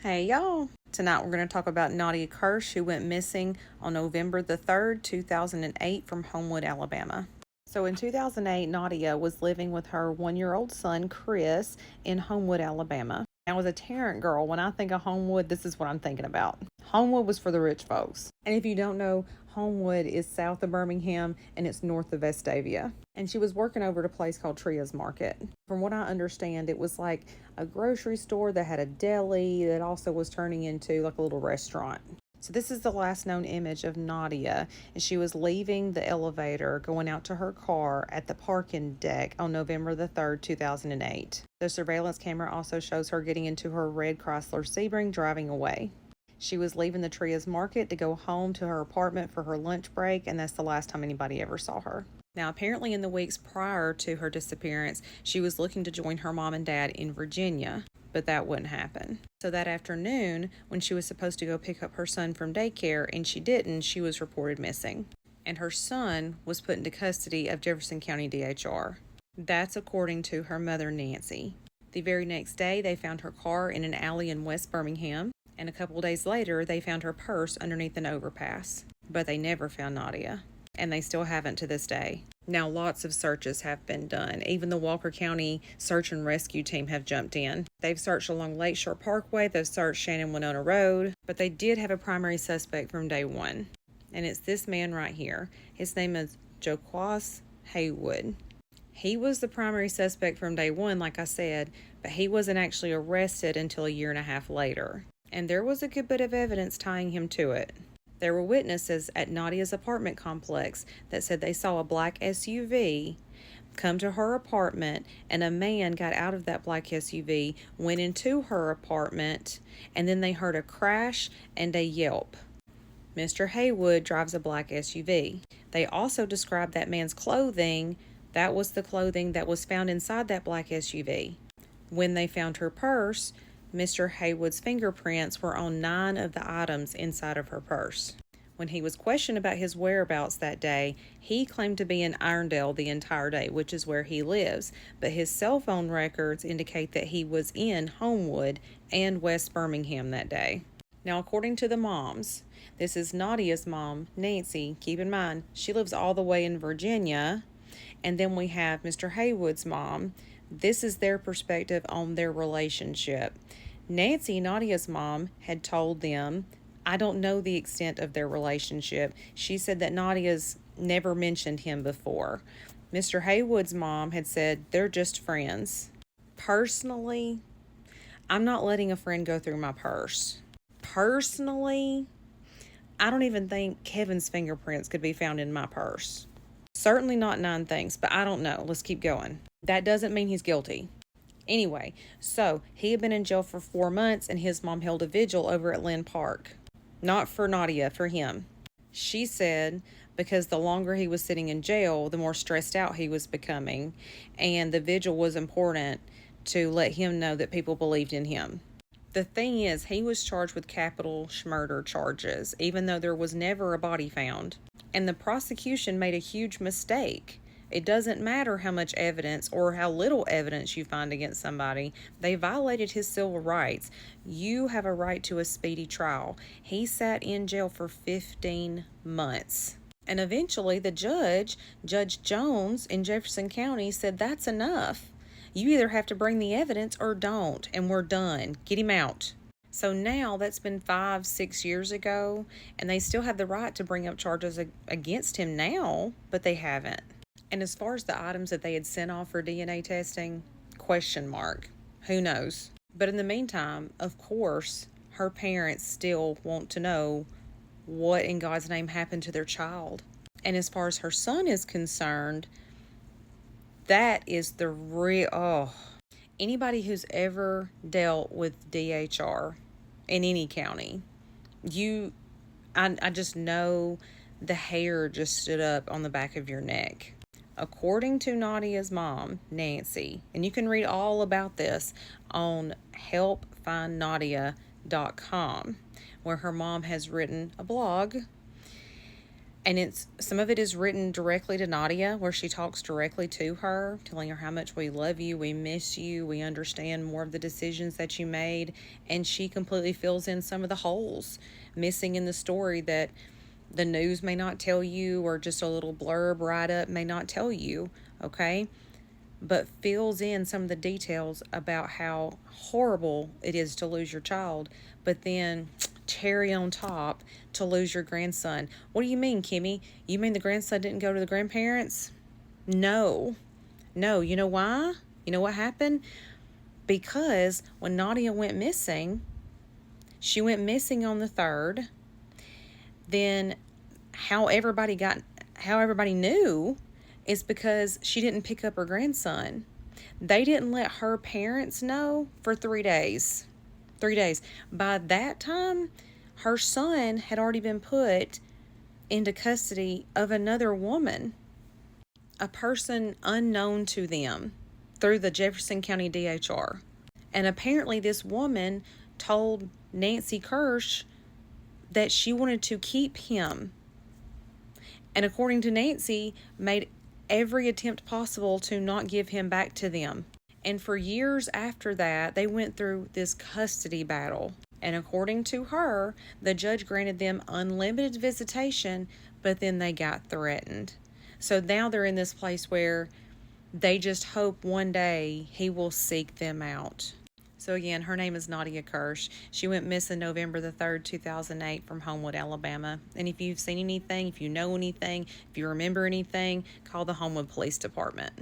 Hey y'all! Tonight we're going to talk about Nadia Kersh, who went missing on November the 3rd, 2008 from Homewood, Alabama. So in 2008, Nadia was living with her 1-year-old son, Chris, in Homewood, Alabama. Now, as a Tarrant girl, when I think of Homewood, this is what I'm thinking about. Homewood was for the rich folks. And if you don't know, Homewood is south of Birmingham and it's north of Vestavia. And she was working over at a place called Tria's Market. From what I understand, it was like a grocery store that had a deli that also was turning into like a little restaurant. So this is the last known image of Nadia, and she was leaving the elevator going out to her car at the parking deck on November the 3rd, 2008. The surveillance camera also shows her getting into her red Chrysler Sebring driving away. She was leaving the Tria's Market to go home to her apartment for her lunch break, and that's the last time anybody ever saw her. Now, apparently in the weeks prior to her disappearance, she was looking to join her mom and dad in Virginia, but that wouldn't happen. So that afternoon, when she was supposed to go pick up her son from daycare and she didn't, she was reported missing. And her son was put into custody of Jefferson County DHR. That's according to her mother, Nancy. The very next day, they found her car in an alley in West Birmingham, and a couple days later, they found her purse underneath an overpass. But they never found Nadia, and they still haven't to this day. Now, lots of searches have been done. Even the Walker County Search and Rescue Team have jumped in. They've searched along Lakeshore Parkway, they've searched Shannon-Winona Road, but they did have a primary suspect from day one, and it's this man right here. His name is Joquas Haywood. He was the primary suspect from day one, like I said, but he wasn't actually arrested until a year and a half later. And there was a good bit of evidence tying him to it. There were witnesses at Nadia's apartment complex that said they saw a black SUV come to her apartment, and a man got out of that black SUV, went into her apartment, and then they heard a crash and a yelp. Mr. Haywood drives a black SUV. They also described that man's clothing. That was the clothing that was found inside that black SUV. When they found her purse, Mr. Haywood's fingerprints were on 9 of the items inside of her purse. When he was questioned about his whereabouts that day, he claimed to be in Irondale the entire day, which is where he lives, but his cell phone records indicate that he was in Homewood and West Birmingham that day. Now, according to the moms, this is Nadia's mom, Nancy. Keep in mind, she lives all the way in Virginia. And then we have Mr. Haywood's mom. This is their perspective on their relationship. Nancy, Nadia's mom, had told them, I don't know the extent of their relationship. She said that Nadia's never mentioned him before. Mr. Haywood's mom had said they're just friends. Personally, I'm not letting a friend go through my purse. Personally, I don't even think Kevin's fingerprints could be found in my purse. Certainly not 9 things, but I don't know. Let's keep going. That doesn't mean he's guilty. Anyway, so he had been in jail for 4 months, and his mom held a vigil over at Lynn Park. Not for Nadia, for him. She said because the longer he was sitting in jail, the more stressed out he was becoming, and the vigil was important to let him know that people believed in him. The thing is, he was charged with capital murder charges, even though there was never a body found. And the prosecution made a huge mistake. It doesn't matter how much evidence or how little evidence you find against somebody. They violated his civil rights. You have a right to a speedy trial. He sat in jail for 15 months. And eventually the judge, Judge Jones in Jefferson County, said that's enough. You either have to bring the evidence or don't, and we're done. Get him out. So now that's been 5-6 years ago, and they still have the right to bring up charges against him now, but they haven't. And as far as the items that they had sent off for DNA testing, question mark. Who knows? But in the meantime, of course, her parents still want to know what in God's name happened to their child. And as far as her son is concerned, that is the real... Anybody who's ever dealt with DHR in any county, I just know the hair just stood up on the back of your neck. According to Nadia's mom, Nancy, and you can read all about this on helpfindnadia.com, where her mom has written a blog. And some of it is written directly to Nadia, where she talks directly to her, telling her how much we love you, we miss you, we understand more of the decisions that you made. And she completely fills in some of the holes missing in the story that the news may not tell you, or just a little blurb write up may not tell you, okay? But fills in some of the details about how horrible it is to lose your child. But then, cherry on top, to lose your grandson. What do you mean, Kimmy? You mean the grandson didn't go to the grandparents? No. No. You know why? You know what happened? Because when Nadia went missing, she went missing on the 3rd. Then how everybody knew is because she didn't pick up her grandson. They didn't let her parents know for 3 days. 3 days. By that time, her son had already been put into custody of another woman, a person unknown to them, through the Jefferson County DHR. And apparently this woman told Nancy Kersh that she wanted to keep him. And according to Nancy, made every attempt possible to not give him back to them. And for years after that, they went through this custody battle. And according to her, the judge granted them unlimited visitation, but then they got threatened. So now they're in this place where they just hope one day he will seek them out. So again, her name is Nadia Kersh. She went missing November the 3rd, 2008 from Homewood, Alabama. And if you've seen anything, if you know anything, if you remember anything, call the Homewood Police Department.